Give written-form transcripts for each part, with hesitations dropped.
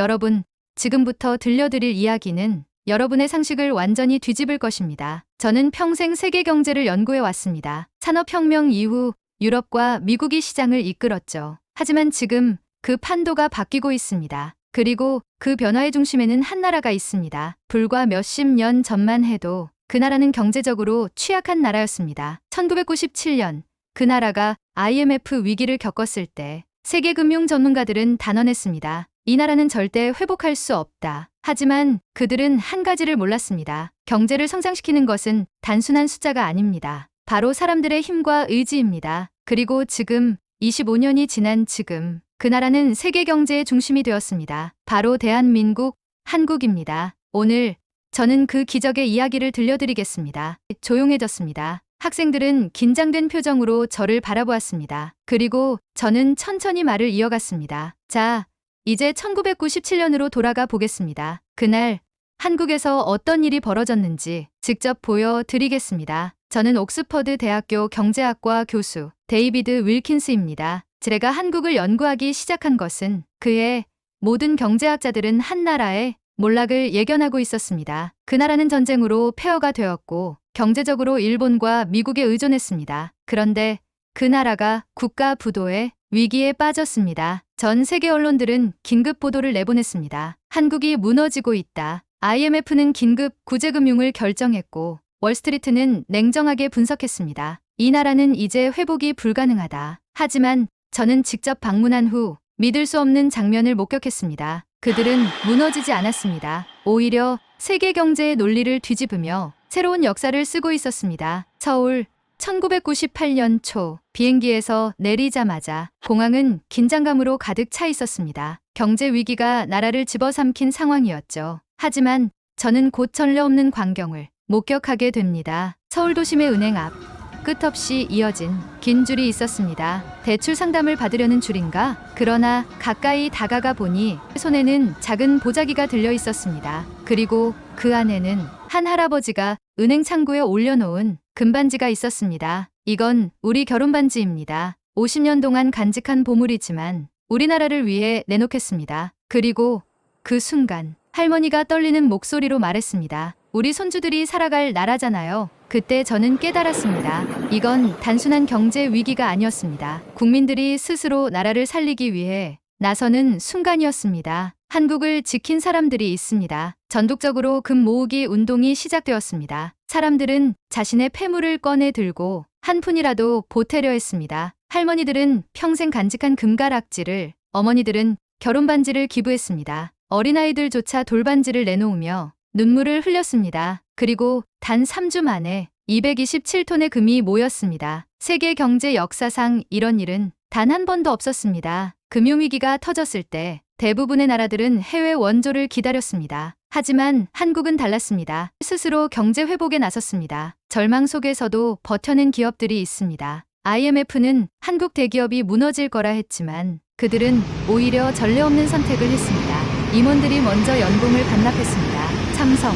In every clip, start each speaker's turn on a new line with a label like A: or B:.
A: 여러분, 지금부터 들려드릴 이야기는 여러분의 상식을 완전히 뒤집을 것입니다. 저는 평생 세계 경제를 연구해 왔습니다. 산업혁명 이후 유럽과 미국이 시장을 이끌었죠. 하지만 지금 그 판도가 바뀌고 있습니다. 그리고 그 변화의 중심에는 한 나라가 있습니다. 불과 몇십 년 전만 해도 그 나라는 경제적으로 취약한 나라였습니다. 1997년 그 나라가 IMF 위기를 겪었을 때 세계 금융 전문가들은 단언했습니다. 이 나라는 절대 회복할 수 없다. 하지만 그들은 한 가지를 몰랐습니다. 경제를 성장시키는 것은 단순한 숫자가 아닙니다. 바로 사람들의 힘과 의지입니다. 그리고 지금 25년이 지난 지금 그 나라는 세계 경제의 중심이 되었습니다. 바로 대한민국, 한국입니다. 오늘 저는 그 기적의 이야기를 들려드리겠습니다. 조용해졌습니다. 학생들은 긴장된 표정으로 저를 바라보았습니다. 그리고 저는 천천히 말을 이어갔습니다. 자, 이제 1997년으로 돌아가 보겠습니다. 그날 한국에서 어떤 일이 벌어졌는지 직접 보여드리겠습니다. 저는 옥스퍼드 대학교 경제학과 교수 데이비드 윌킨스입니다. 제가 한국을 연구하기 시작한 것은 그해 모든 경제학자들은 한 나라의 몰락을 예견하고 있었습니다. 그 나라는 전쟁으로 폐허가 되었고 경제적으로 일본과 미국에 의존했습니다. 그런데 그 나라가 국가 부도의 위기에 빠졌습니다. 전 세계 언론들은 긴급 보도를 내보냈습니다. 한국이 무너지고 있다. IMF는 긴급 구제금융을 결정했고 월스트리트는 냉정하게 분석했습니다. 이 나라는 이제 회복이 불가능하다. 하지만 저는 직접 방문한 후 믿을 수 없는 장면을 목격했습니다. 그들은 무너지지 않았습니다. 오히려 세계 경제의 논리를 뒤집으며 새로운 역사를 쓰고 있었습니다. 서울 1998년 초 비행기에서 내리자마자 공항은 긴장감으로 가득 차 있었습니다. 경제 위기가 나라를 집어삼킨 상황이었죠. 하지만 저는 곧 전례 없는 광경을 목격하게 됩니다. 서울 도심의 은행 앞 끝없이 이어진 긴 줄이 있었습니다. 대출 상담을 받으려는 줄인가? 그러나 가까이 다가가 보니 손에는 작은 보자기가 들려 있었습니다. 그리고 그 안에는 한 할아버지가 은행 창구에 올려놓은 금반지가 있었습니다. 이건 우리 결혼반지입니다. 50년 동안 간직한 보물이지만 우리나라를 위해 내놓겠습니다. 그리고 그 순간 할머니가 떨리는 목소리로 말했습니다. 우리 손주들이 살아갈 나라잖아요. 그때 저는 깨달았습니다. 이건 단순한 경제 위기가 아니었습니다. 국민들이 스스로 나라를 살리기 위해 나서는 순간이었습니다. 한국을 지킨 사람들이 있습니다. 전국적으로 금 모으기 운동이 시작되었습니다. 사람들은 자신의 폐물을 꺼내 들고 한 푼이라도 보태려 했습니다. 할머니들은 평생 간직한 금가락지를, 어머니들은 결혼반지를 기부했습니다. 어린아이들조차 돌반지를 내놓으며 눈물을 흘렸습니다. 그리고 단 3주 만에 227톤의 금이 모였습니다. 세계 경제 역사상 이런 일은 단 한 번도 없었습니다. 금융위기가 터졌을 때 대부분의 나라들은 해외 원조를 기다렸습니다. 하지만 한국은 달랐습니다. 스스로 경제 회복에 나섰습니다. 절망 속에서도 버텨낸 기업들이 있습니다. IMF는 한국 대기업이 무너질 거라 했지만 그들은 오히려 전례 없는 선택을 했습니다. 임원들이 먼저 연봉을 반납했습니다. 삼성,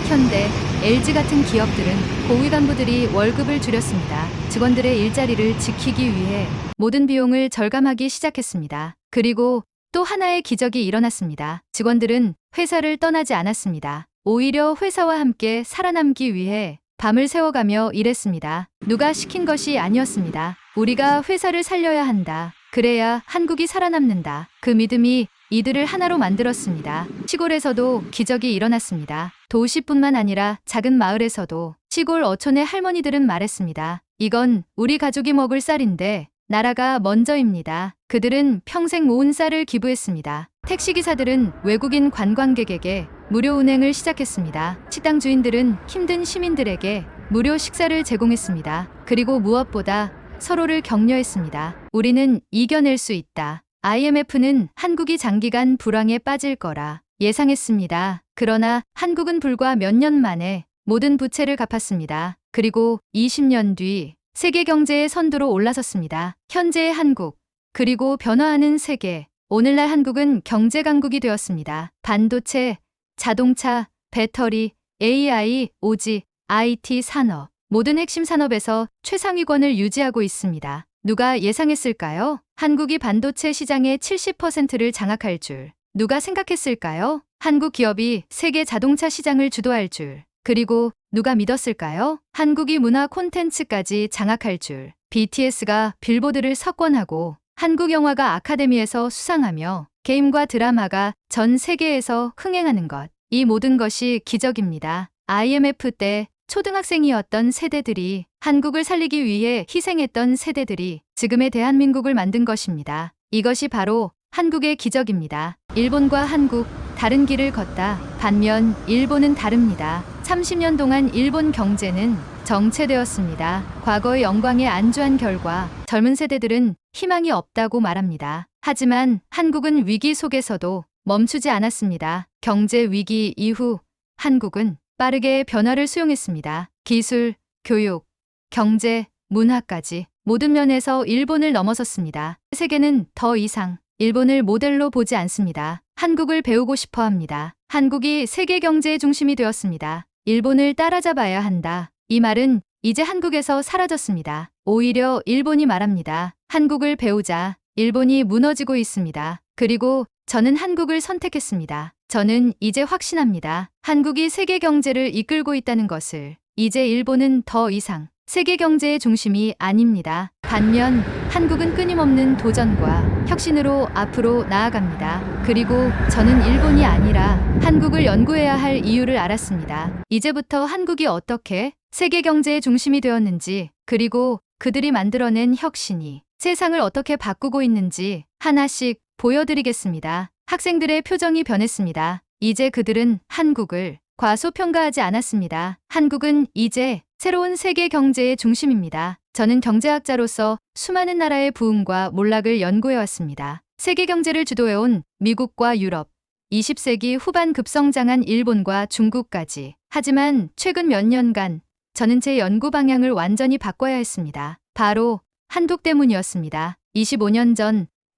A: 현대, LG 같은 기업들은 고위 간부들이 월급을 줄였습니다. 직원들의 일자리를 지키기 위해 모든 비용을 절감하기 시작했습니다. 그리고 또 하나의 기적이 일어났습니다. 직원들은 회사를 떠나지 않았습니다. 오히려 회사와 함께 살아남기 위해 밤을 새워가며 일했습니다. 누가 시킨 것이 아니었습니다. 우리가 회사를 살려야 한다. 그래야 한국이 살아남는다. 그 믿음이 이들을 하나로 만들었습니다. 시골에서도 기적이 일어났습니다. 도시뿐만 아니라 작은 마을에서도 시골 어촌의 할머니들은 말했습니다. 이건 우리 가족이 먹을 쌀인데 나라가 먼저입니다. 그들은 평생 모은 쌀을 기부했습니다. 택시기사들은 외국인 관광객에게 무료 운행을 시작했습니다. 식당 주인들은 힘든 시민들에게 무료 식사를 제공했습니다. 그리고 무엇보다 서로를 격려했습니다. 우리는 이겨낼 수 있다. IMF는 한국이 장기간 불황에 빠질 거라 예상했습니다. 그러나 한국은 불과 몇 년 만에 모든 부채를 갚았습니다. 그리고 20년 뒤 세계 경제의 선두로 올라섰습니다. 현재의 한국, 그리고 변화하는 세계. 오늘날 한국은 경제 강국이 되었습니다. 반도체, 자동차, 배터리, AI, 오지, IT 산업. 모든 핵심 산업에서 최상위권을 유지하고 있습니다. 누가 예상했을까요? 한국이 반도체 시장의 70%를 장악할 줄. 누가 생각했을까요? 한국 기업이 세계 자동차 시장을 주도할 줄. 그리고 누가 믿었을까요? 한국이 문화 콘텐츠까지 장악할 줄. BTS가 빌보드를 석권하고 한국 영화가 아카데미에서 수상하며 게임과 드라마가 전 세계에서 흥행하는 것. 이 모든 것이 기적입니다. IMF 때 초등학생이었던 세대들이 한국을 살리기 위해 희생했던 세대들이 지금의 대한민국을 만든 것입니다. 이것이 바로 한국의 기적입니다. 일본과 한국, 다른 길을 걷다. 반면 일본은 다릅니다. 30년 동안 일본 경제는 정체되었습니다. 과거의 영광에 안주한 결과 젊은 세대들은 희망이 없다고 말합니다. 하지만 한국은 위기 속에서도 멈추지 않았습니다. 경제 위기 이후 한국은 빠르게 변화를 수용했습니다. 기술, 교육, 경제, 문화까지 모든 면에서 일본을 넘어섰습니다. 세계는 더 이상 일본을 모델로 보지 않습니다. 한국을 배우고 싶어 합니다. 한국이 세계 경제의 중심이 되었습니다. 일본을 따라잡아야 한다. 이 말은 이제 한국에서 사라졌습니다. 오히려 일본이 말합니다. 한국을 배우자. 일본이 무너지고 있습니다. 그리고 저는 한국을 선택했습니다. 저는 이제 확신합니다. 한국이 세계 경제를 이끌고 있다는 것을. 이제 일본은 더 이상 세계 경제의 중심이 아닙니다. 반면 한국은 끊임없는 도전과 혁신으로 앞으로 나아갑니다. 그리고 저는 일본이 아니라 한국을 연구해야 할 이유를 알았습니다. 이제부터 한국이 어떻게 세계 경제의 중심이 되었는지, 그리고 그들이 만들어낸 혁신이 세상을 어떻게 바꾸고 있는지 하나씩 보여드리겠습니다. 학생들의 표정이 변했습니다. 이제 그들은 한국을 과소평가하지 않았습니다. 한국은 이제 새로운 세계 경제의 중심입니다. 저는 경제학자로서 수많은 나라의 부흥과 몰락을 연구해왔습니다. 세계 경제를 주도해온 미국과 유럽, 20세기 후반 급성장한 일본과 중국까지. 하지만 최근 몇 년간 저는 제 연구 방향을 완전히 바꿔야 했습니다. 바로 한국 때문이었습니다. 25년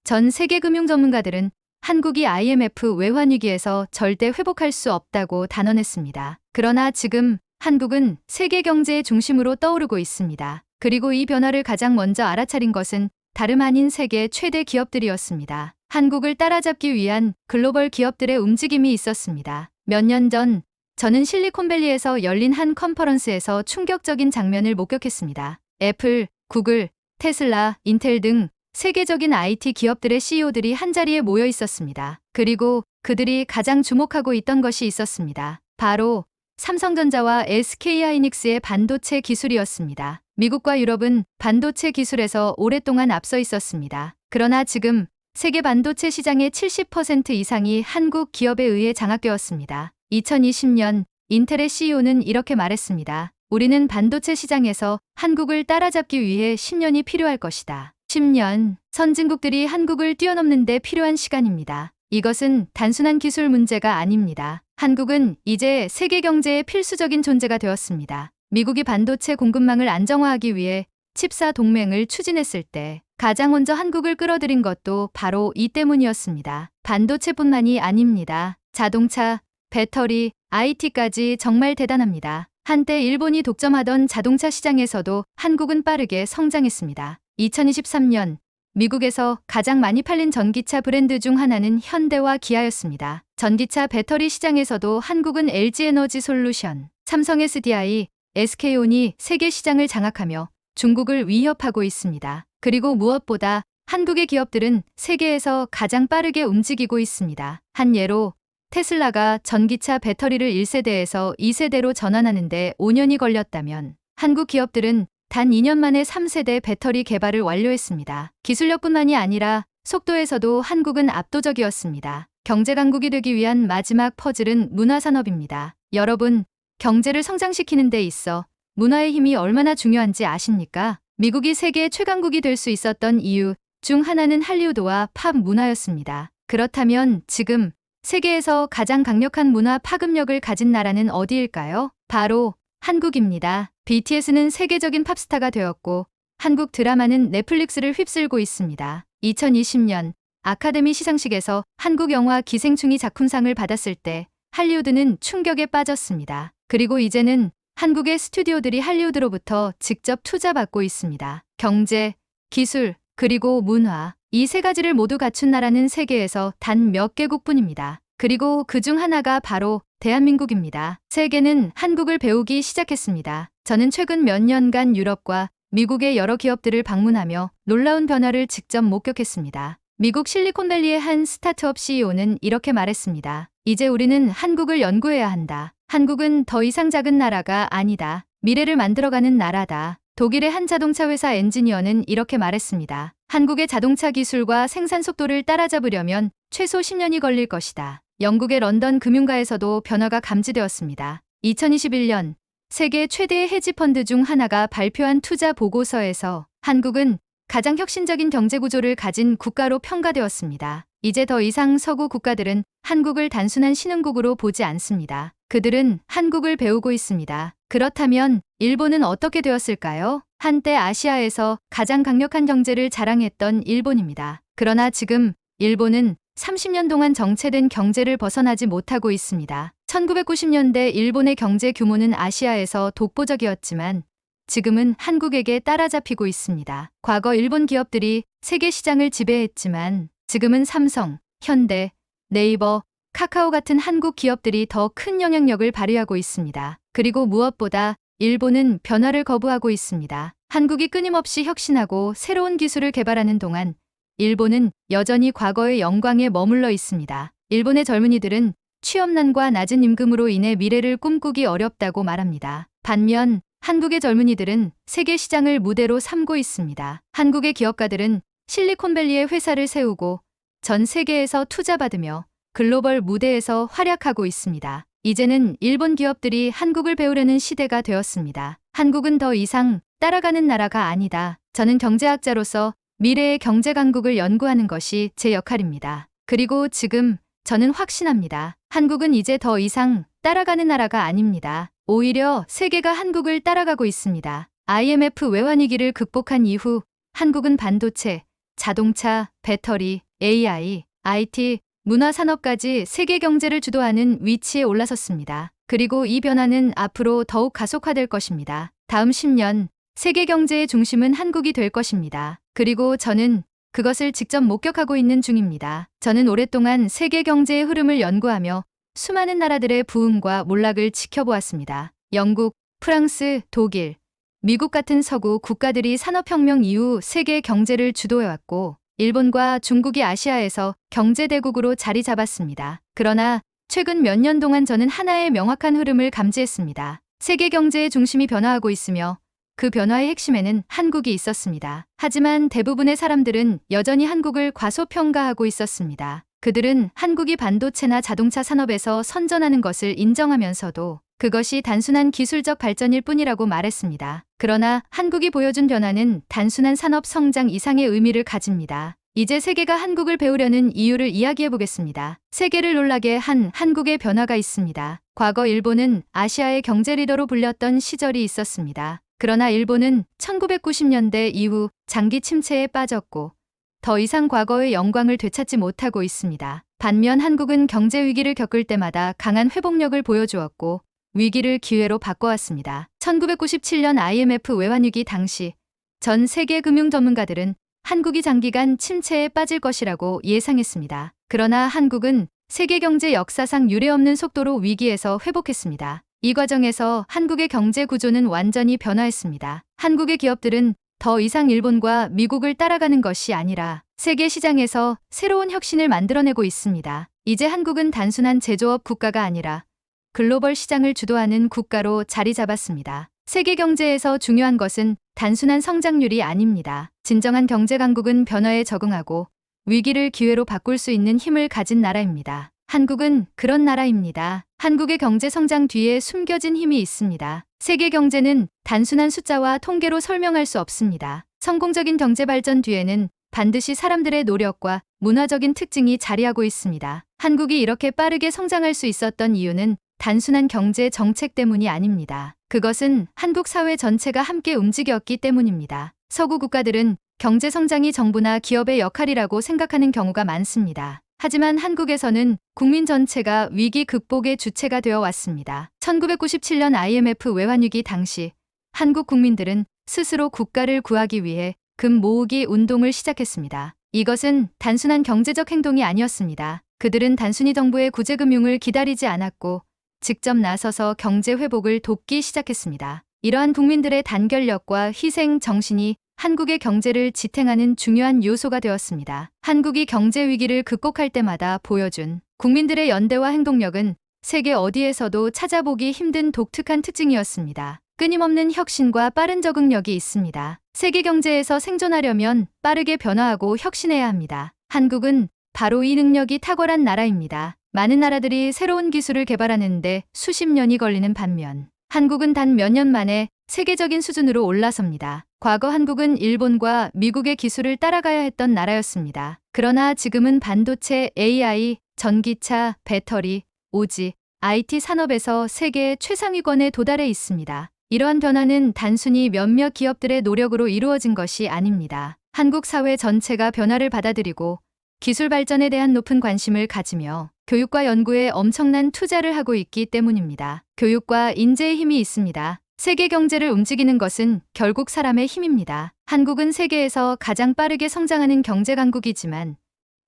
A: 전 세계 금융 전문가들은 한국이 IMF 외환위기에서 절대 회복할 수 없다고 단언했습니다. 그러나 지금 한국은 세계 경제의 중심으로 떠오르고 있습니다. 그리고 이 변화를 가장 먼저 알아차린 것은 다름 아닌 세계 최대 기업들이었습니다. 한국을 따라잡기 위한 글로벌 기업들의 움직임이 있었습니다. 몇 년 전 저는 실리콘밸리에서 열린 한 컨퍼런스에서 충격적인 장면을 목격했습니다. 애플, 구글, 테슬라, 인텔 등 세계적인 IT 기업들의 CEO들이 한자리에 모여 있었습니다. 그리고 그들이 가장 주목하고 있던 것이 있었습니다. 바로 삼성전자와 SK하이닉스의 반도체 기술이었습니다. 미국과 유럽은 반도체 기술에서 오랫동안 앞서 있었습니다. 그러나 지금 세계 반도체 시장의 70% 이상이 한국 기업에 의해 장악되었습니다. 2020년 인텔의 CEO는 이렇게 말했습니다. 우리는 반도체 시장에서 한국을 따라잡기 위해 10년이 필요할 것이다. 10년, 선진국들이 한국을 뛰어넘는 데 필요한 시간입니다. 이것은 단순한 기술 문제가 아닙니다. 한국은 이제 세계 경제의 필수적인 존재가 되었습니다. 미국이 반도체 공급망을 안정화하기 위해 칩사 동맹을 추진했을 때 가장 먼저 한국을 끌어들인 것도 바로 이 때문이었습니다. 반도체뿐만이 아닙니다. 자동차, 배터리, IT까지 정말 대단합니다. 한때 일본이 독점하던 자동차 시장에서도 한국은 빠르게 성장했습니다. 2023년 미국에서 가장 많이 팔린 전기차 브랜드 중 하나는 현대와 기아였습니다. 전기차 배터리 시장에서도 한국은 LG에너지 솔루션, 삼성 SDI, SK온이 세계 시장을 장악하며 중국을 위협하고 있습니다. 그리고 무엇보다 한국의 기업들은 세계에서 가장 빠르게 움직이고 있습니다. 한 예로 테슬라가 전기차 배터리를 1세대에서 2세대로 전환하는데 5년이 걸렸다면 한국 기업들은 단 2년 만에 3세대 배터리 개발을 완료했습니다. 기술력뿐만이 아니라 속도에서도 한국은 압도적이었습니다. 경제 강국이 되기 위한 마지막 퍼즐은 문화산업입니다. 여러분, 경제를 성장시키는 데 있어 문화의 힘이 얼마나 중요한지 아십니까? 미국이 세계 최강국이 될 수 있었던 이유 중 하나는 할리우드와 팝 문화였습니다. 그렇다면 지금 세계에서 가장 강력한 문화 파급력을 가진 나라는 어디일까요? 바로 한국입니다. BTS는 세계적인 팝스타가 되었고 한국 드라마는 넷플릭스를 휩쓸고 있습니다. 2020년 아카데미 시상식에서 한국 영화 기생충이 작품상을 받았을 때 할리우드는 충격에 빠졌습니다. 그리고 이제는 한국의 스튜디오들이 할리우드로부터 직접 투자받고 있습니다. 경제, 기술, 그리고 문화, 이 세 가지를 모두 갖춘 나라는 세계에서 단 몇 개국뿐입니다. 그리고 그중 하나가 바로 대한민국입니다. 세계는 한국을 배우기 시작했습니다. 저는 최근 몇 년간 유럽과 미국의 여러 기업들을 방문하며 놀라운 변화를 직접 목격했습니다. 미국 실리콘밸리의 한 스타트업 CEO는 이렇게 말했습니다. 이제 우리는 한국을 연구해야 한다. 한국은 더 이상 작은 나라가 아니다. 미래를 만들어가는 나라다. 독일의 한 자동차 회사 엔지니어는 이렇게 말했습니다. 한국의 자동차 기술과 생산 속도를 따라잡으려면 최소 10년이 걸릴 것이다. 영국의 런던 금융가에서도 변화가 감지되었습니다. 2021년 세계 최대의 헤지펀드 중 하나가 발표한 투자 보고서에서 한국은 가장 혁신적인 경제 구조를 가진 국가로 평가되었습니다. 이제 더 이상 서구 국가들은 한국을 단순한 신흥국으로 보지 않습니다. 그들은 한국을 배우고 있습니다. 그렇다면 일본은 어떻게 되었을까요? 한때 아시아에서 가장 강력한 경제를 자랑했던 일본입니다. 그러나 지금 일본은 30년 동안 정체된 경제를 벗어나지 못하고 있습니다. 1990년대 일본의 경제 규모는 아시아에서 독보적이었지만 지금은 한국에게 따라잡히고 있습니다. 과거 일본 기업들이 세계 시장을 지배했지만 지금은 삼성, 현대, 네이버, 카카오 같은 한국 기업들이 더 큰 영향력을 발휘하고 있습니다. 그리고 무엇보다 일본은 변화를 거부하고 있습니다. 한국이 끊임없이 혁신하고 새로운 기술을 개발하는 동안 일본은 여전히 과거의 영광에 머물러 있습니다. 일본의 젊은이들은 취업난과 낮은 임금으로 인해 미래를 꿈꾸기 어렵다고 말합니다. 반면 한국의 젊은이들은 세계 시장을 무대로 삼고 있습니다. 한국의 기업가들은 실리콘밸리에 회사를 세우고 전 세계에서 투자받으며 글로벌 무대에서 활약하고 있습니다. 이제는 일본 기업들이 한국을 배우려는 시대가 되었습니다. 한국은 더 이상 따라가는 나라가 아니다. 저는 경제학자로서 미래의 경제 강국을 연구하는 것이 제 역할입니다. 그리고 지금 저는 확신합니다. 한국은 이제 더 이상 따라가는 나라가 아닙니다. 오히려 세계가 한국을 따라가고 있습니다. IMF 외환위기를 극복한 이후 한국은 반도체, 자동차, 배터리, AI, IT, 문화산업까지 세계 경제를 주도하는 위치에 올라섰습니다. 그리고 이 변화는 앞으로 더욱 가속화될 것입니다. 다음 10년 세계 경제의 중심은 한국이 될 것입니다. 그리고 저는 그것을 직접 목격하고 있는 중입니다. 저는 오랫동안 세계 경제의 흐름을 연구하며 수많은 나라들의 부흥과 몰락을 지켜보았습니다. 영국, 프랑스, 독일, 미국 같은 서구 국가들이 산업혁명 이후 세계 경제를 주도해왔고 일본과 중국이 아시아에서 경제대국으로 자리 잡았습니다. 그러나 최근 몇 년 동안 저는 하나의 명확한 흐름을 감지했습니다. 세계 경제의 중심이 변화하고 있으며 그 변화의 핵심에는 한국이 있었습니다. 하지만 대부분의 사람들은 여전히 한국을 과소평가하고 있었습니다. 그들은 한국이 반도체나 자동차 산업에서 선전하는 것을 인정하면서도 그것이 단순한 기술적 발전일 뿐이라고 말했습니다. 그러나 한국이 보여준 변화는 단순한 산업 성장 이상의 의미를 가집니다. 이제 세계가 한국을 배우려는 이유를 이야기해 보겠습니다. 세계를 놀라게 한 한국의 변화가 있습니다. 과거 일본은 아시아의 경제 리더로 불렸던 시절이 있었습니다. 그러나 일본은 1990년대 이후 장기 침체에 빠졌고 더 이상 과거의 영광을 되찾지 못하고 있습니다. 반면 한국은 경제 위기를 겪을 때마다 강한 회복력을 보여주었고 위기를 기회로 바꿔왔습니다. 1997년 IMF 외환위기 당시 전 세계 금융 전문가들은 한국이 장기간 침체에 빠질 것이라고 예상했습니다. 그러나 한국은 세계 경제 역사상 유례없는 속도로 위기에서 회복했습니다. 이 과정에서 한국의 경제 구조는 완전히 변화했습니다. 한국의 기업들은 더 이상 일본과 미국을 따라가는 것이 아니라 세계 시장에서 새로운 혁신을 만들어내고 있습니다. 이제 한국은 단순한 제조업 국가가 아니라 글로벌 시장을 주도하는 국가로 자리 잡았습니다. 세계 경제에서 중요한 것은 단순한 성장률이 아닙니다. 진정한 경제 강국은 변화에 적응하고 위기를 기회로 바꿀 수 있는 힘을 가진 나라입니다. 한국은 그런 나라입니다. 한국의 경제 성장 뒤에 숨겨진 힘이 있습니다. 세계 경제는 단순한 숫자와 통계로 설명할 수 없습니다. 성공적인 경제 발전 뒤에는 반드시 사람들의 노력과 문화적인 특징이 자리하고 있습니다. 한국이 이렇게 빠르게 성장할 수 있었던 이유는 단순한 경제 정책 때문이 아닙니다. 그것은 한국 사회 전체가 함께 움직였기 때문입니다. 서구 국가들은 경제 성장이 정부나 기업의 역할이라고 생각하는 경우가 많습니다. 하지만 한국에서는 국민 전체가 위기 극복의 주체가 되어 왔습니다. 1997년 IMF 외환위기 당시 한국 국민들은 스스로 국가를 구하기 위해 금 모으기 운동을 시작했습니다. 이것은 단순한 경제적 행동이 아니었습니다. 그들은 단순히 정부의 구제금융을 기다리지 않았고 직접 나서서 경제 회복을 돕기 시작했습니다. 이러한 국민들의 단결력과 희생 정신이 한국의 경제를 지탱하는 중요한 요소가 되었습니다. 한국이 경제 위기를 극복할 때마다 보여준 국민들의 연대와 행동력은 세계 어디에서도 찾아보기 힘든 독특한 특징이었습니다. 끊임없는 혁신과 빠른 적응력이 있습니다. 세계 경제에서 생존하려면 빠르게 변화하고 혁신해야 합니다. 한국은 바로 이 능력이 탁월한 나라입니다. 많은 나라들이 새로운 기술을 개발하는데 수십 년이 걸리는 반면 한국은 단 몇 년 만에 세계적인 수준으로 올라섭니다. 과거 한국은 일본과 미국의 기술을 따라가야 했던 나라였습니다. 그러나 지금은 반도체, AI, 전기차, 배터리, 오지, IT 산업에서 세계 최상위권에 도달해 있습니다. 이러한 변화는 단순히 몇몇 기업들의 노력으로 이루어진 것이 아닙니다. 한국 사회 전체가 변화를 받아들이고 기술 발전에 대한 높은 관심을 가지며 교육과 연구에 엄청난 투자를 하고 있기 때문입니다. 교육과 인재의 힘이 있습니다. 세계 경제를 움직이는 것은 결국 사람의 힘입니다. 한국은 세계에서 가장 빠르게 성장하는 경제 강국이지만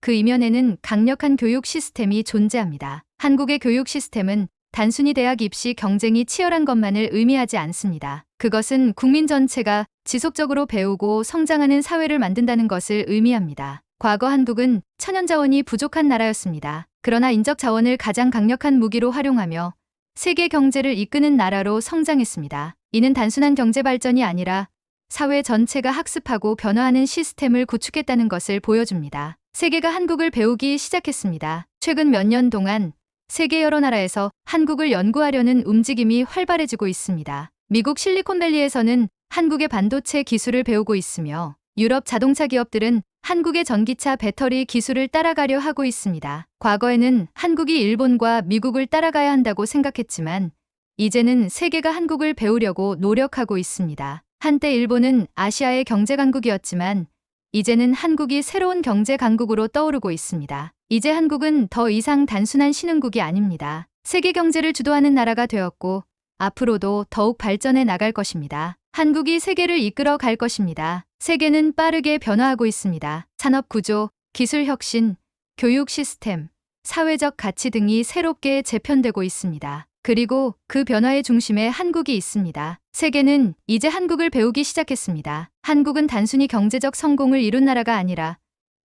A: 그 이면에는 강력한 교육 시스템이 존재합니다. 한국의 교육 시스템은 단순히 대학 입시 경쟁이 치열한 것만을 의미하지 않습니다. 그것은 국민 전체가 지속적으로 배우고 성장하는 사회를 만든다는 것을 의미합니다. 과거 한국은 천연자원이 부족한 나라였습니다. 그러나 인적 자원을 가장 강력한 무기로 활용하며 세계 경제를 이끄는 나라로 성장했습니다. 이는 단순한 경제 발전이 아니라 사회 전체가 학습하고 변화하는 시스템을 구축했다는 것을 보여줍니다. 세계가 한국을 배우기 시작했습니다. 최근 몇 년 동안 세계 여러 나라에서 한국을 연구하려는 움직임이 활발해지고 있습니다. 미국 실리콘밸리에서는 한국의 반도체 기술을 배우고 있으며 유럽 자동차 기업들은 한국의 전기차 배터리 기술을 따라가려 하고 있습니다. 과거에는 한국이 일본과 미국을 따라가야 한다고 생각했지만 이제는 세계가 한국을 배우려고 노력하고 있습니다. 한때 일본은 아시아의 경제 강국이었지만 이제는 한국이 새로운 경제 강국으로 떠오르고 있습니다. 이제 한국은 더 이상 단순한 신흥국이 아닙니다. 세계 경제를 주도하는 나라가 되었고 앞으로도 더욱 발전해 나갈 것입니다. 한국이 세계를 이끌어 갈 것입니다. 세계는 빠르게 변화하고 있습니다. 산업 구조, 기술 혁신, 교육 시스템, 사회적 가치 등이 새롭게 재편되고 있습니다. 그리고 그 변화의 중심에 한국이 있습니다. 세계는 이제 한국을 배우기 시작했습니다. 한국은 단순히 경제적 성공을 이룬 나라가 아니라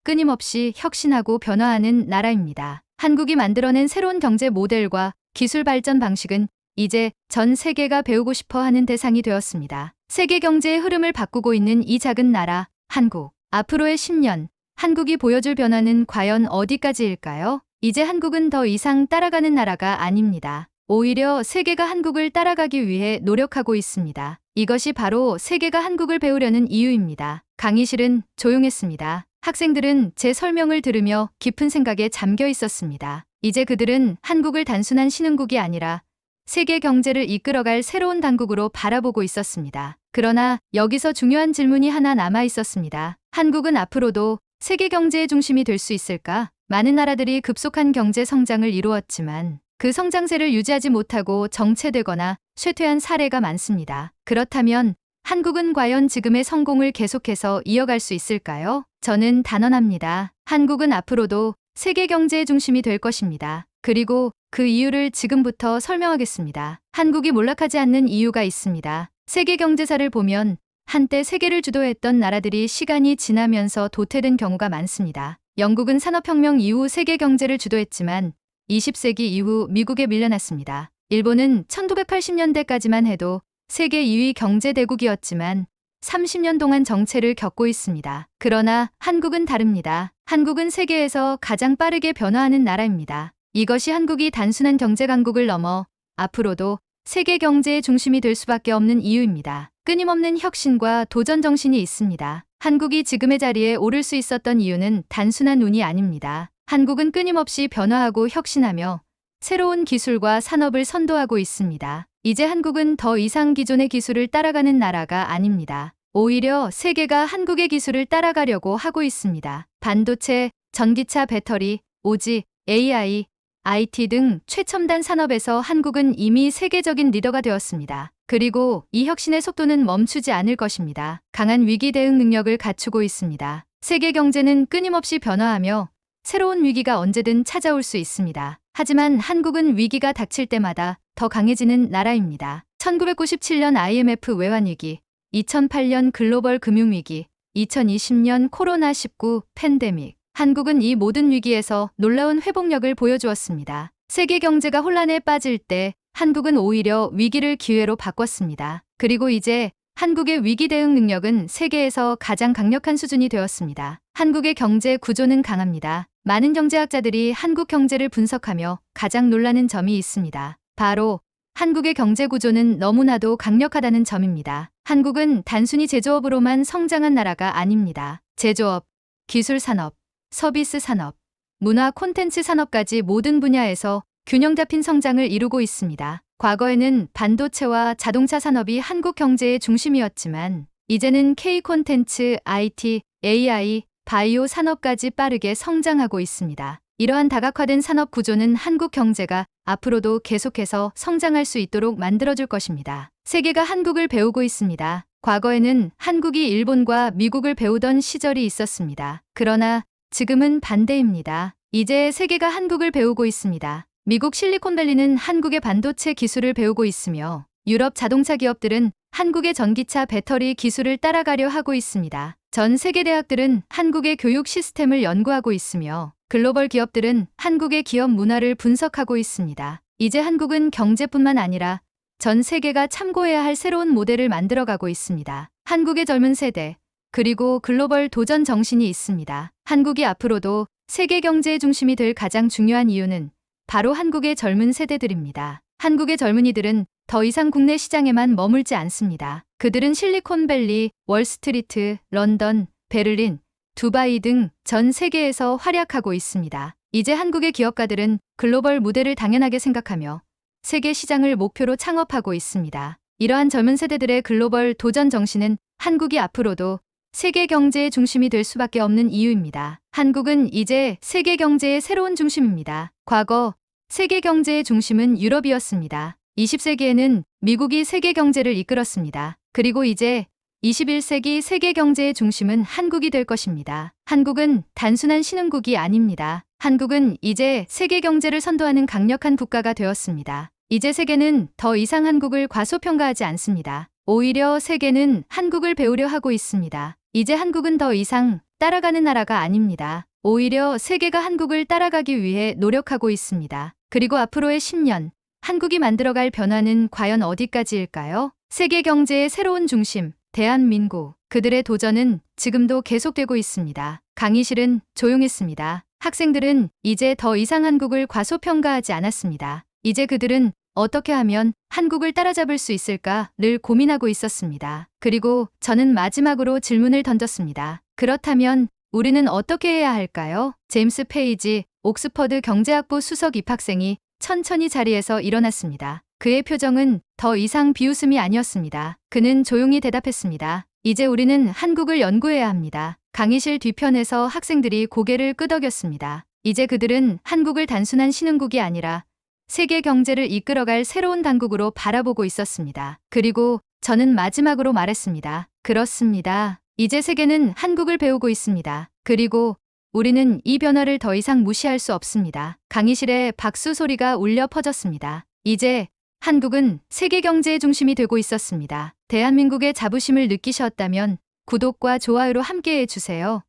A: 끊임없이 혁신하고 변화하는 나라입니다. 한국이 만들어낸 새로운 경제 모델과 기술 발전 방식은 이제 전 세계가 배우고 싶어 하는 대상이 되었습니다. 세계 경제의 흐름을 바꾸고 있는 이 작은 나라, 한국. 앞으로의 10년, 한국이 보여줄 변화는 과연 어디까지일까요? 이제 한국은 더 이상 따라가는 나라가 아닙니다. 오히려 세계가 한국을 따라가기 위해 노력하고 있습니다. 이것이 바로 세계가 한국을 배우려는 이유입니다. 강의실은 조용했습니다. 학생들은 제 설명을 들으며 깊은 생각에 잠겨 있었습니다. 이제 그들은 한국을 단순한 신흥국이 아니라 세계 경제를 이끌어갈 새로운 강국으로 바라보고 있었습니다. 그러나 여기서 중요한 질문이 하나 남아 있었습니다. 한국은 앞으로도 세계 경제의 중심이 될 수 있을까? 많은 나라들이 급속한 경제 성장을 이루었지만 그 성장세를 유지하지 못하고 정체되거나 쇠퇴한 사례가 많습니다. 그렇다면 한국은 과연 지금의 성공을 계속해서 이어갈 수 있을까요? 저는 단언합니다. 한국은 앞으로도 세계 경제의 중심이 될 것입니다. 그리고 그 이유를 지금부터 설명하겠습니다. 한국이 몰락하지 않는 이유가 있습니다. 세계 경제사를 보면 한때 세계를 주도했던 나라들이 시간이 지나면서 도태된 경우가 많습니다. 영국은 산업혁명 이후 세계 경제를 주도했지만 20세기 이후 미국에 밀려났습니다. 일본은 1980년대까지만 해도 세계 2위 경제대국이었지만 30년 동안 정체를 겪고 있습니다. 그러나 한국은 다릅니다. 한국은 세계에서 가장 빠르게 변화하는 나라입니다. 이것이 한국이 단순한 경제 강국을 넘어 앞으로도 세계 경제의 중심이 될 수밖에 없는 이유입니다. 끊임없는 혁신과 도전 정신이 있습니다. 한국이 지금의 자리에 오를 수 있었던 이유는 단순한 운이 아닙니다. 한국은 끊임없이 변화하고 혁신하며 새로운 기술과 산업을 선도하고 있습니다. 이제 한국은 더 이상 기존의 기술을 따라가는 나라가 아닙니다. 오히려 세계가 한국의 기술을 따라가려고 하고 있습니다. 반도체, 전기차 배터리, 오지, AI, IT 등 최첨단 산업에서 한국은 이미 세계적인 리더가 되었습니다. 그리고 이 혁신의 속도는 멈추지 않을 것입니다. 강한 위기 대응 능력을 갖추고 있습니다. 세계 경제는 끊임없이 변화하며 새로운 위기가 언제든 찾아올 수 있습니다. 하지만 한국은 위기가 닥칠 때마다 더 강해지는 나라입니다. 1997년 IMF 외환위기, 2008년 글로벌 금융위기, 2020년 코로나19 팬데믹. 한국은 이 모든 위기에서 놀라운 회복력을 보여주었습니다. 세계 경제가 혼란에 빠질 때 한국은 오히려 위기를 기회로 바꿨습니다. 그리고 이제 한국의 위기 대응 능력은 세계에서 가장 강력한 수준이 되었습니다. 한국의 경제 구조는 강합니다. 많은 경제학자들이 한국 경제를 분석하며 가장 놀라는 점이 있습니다. 바로 한국의 경제 구조는 너무나도 강력하다는 점입니다. 한국은 단순히 제조업으로만 성장한 나라가 아닙니다. 제조업, 기술 산업, 서비스 산업, 문화 콘텐츠 산업까지 모든 분야에서 균형 잡힌 성장을 이루고 있습니다. 과거에는 반도체와 자동차 산업이 한국 경제의 중심이었지만 이제는 K 콘텐츠, IT, AI, 바이오 산업까지 빠르게 성장하고 있습니다. 이러한 다각화된 산업 구조는 한국 경제가 앞으로도 계속해서 성장할 수 있도록 만들어줄 것입니다. 세계가 한국을 배우고 있습니다. 과거에는 한국이 일본과 미국을 배우던 시절이 있었습니다. 그러나 지금은 반대입니다. 이제 세계가 한국을 배우고 있습니다. 미국 실리콘밸리는 한국의 반도체 기술을 배우고 있으며 유럽 자동차 기업들은 한국의 전기차 배터리 기술을 따라가려 하고 있습니다. 전 세계 대학들은 한국의 교육 시스템을 연구하고 있으며 글로벌 기업들은 한국의 기업 문화를 분석하고 있습니다. 이제 한국은 경제뿐만 아니라 전 세계가 참고해야 할 새로운 모델을 만들어가고 있습니다. 한국의 젊은 세대, 그리고 글로벌 도전 정신이 있습니다. 한국이 앞으로도 세계 경제의 중심이 될 가장 중요한 이유는 바로 한국의 젊은 세대들입니다. 한국의 젊은이들은 더 이상 국내 시장에만 머물지 않습니다. 그들은 실리콘밸리, 월스트리트, 런던, 베를린, 두바이 등 전 세계에서 활약하고 있습니다. 이제 한국의 기업가들은 글로벌 무대를 당연하게 생각하며 세계 시장을 목표로 창업하고 있습니다. 이러한 젊은 세대들의 글로벌 도전 정신은 한국이 앞으로도 세계 경제의 중심이 될 수밖에 없는 이유입니다. 한국은 이제 세계 경제의 새로운 중심입니다. 과거 세계 경제의 중심은 유럽이었습니다. 20세기에는 미국이 세계 경제를 이끌었습니다. 그리고 이제 21세기 세계 경제의 중심은 한국이 될 것입니다. 한국은 단순한 신흥국이 아닙니다. 한국은 이제 세계 경제를 선도하는 강력한 국가가 되었습니다. 이제 세계는 더 이상 한국을 과소평가하지 않습니다. 오히려 세계는 한국을 배우려 하고 있습니다. 이제 한국은 더 이상 따라가는 나라가 아닙니다. 오히려 세계가 한국을 따라가기 위해 노력하고 있습니다. 그리고 앞으로의 10년, 한국이 만들어갈 변화는 과연 어디까지일까요? 세계 경제의 새로운 중심, 대한민국. 그들의 도전은 지금도 계속되고 있습니다. 강의실은 조용했습니다. 학생들은 이제 더 이상 한국을 과소평가하지 않았습니다. 이제 그들은 어떻게 하면 한국을 따라잡을 수 있을까를 고민하고 있었습니다. 그리고 저는 마지막으로 질문을 던졌습니다. 그렇다면 우리는 어떻게 해야 할까요? 제임스 페이지, 옥스퍼드 경제학부 수석 입학생이 천천히 자리에서 일어났습니다. 그의 표정은 더 이상 비웃음이 아니었습니다. 그는 조용히 대답했습니다. 이제 우리는 한국을 연구해야 합니다. 강의실 뒤편에서 학생들이 고개를 끄덕였습니다. 이제 그들은 한국을 단순한 신흥국이 아니라 세계 경제를 이끌어갈 새로운 강국으로 바라보고 있었습니다. 그리고 저는 마지막으로 말했습니다. 그렇습니다. 이제 세계는 한국을 배우고 있습니다. 그리고 우리는 이 변화를 더 이상 무시할 수 없습니다. 강의실에 박수 소리가 울려 퍼졌습니다. 이제 한국은 세계 경제의 중심이 되고 있었습니다. 대한민국의 자부심을 느끼셨다면 구독과 좋아요로 함께해 주세요.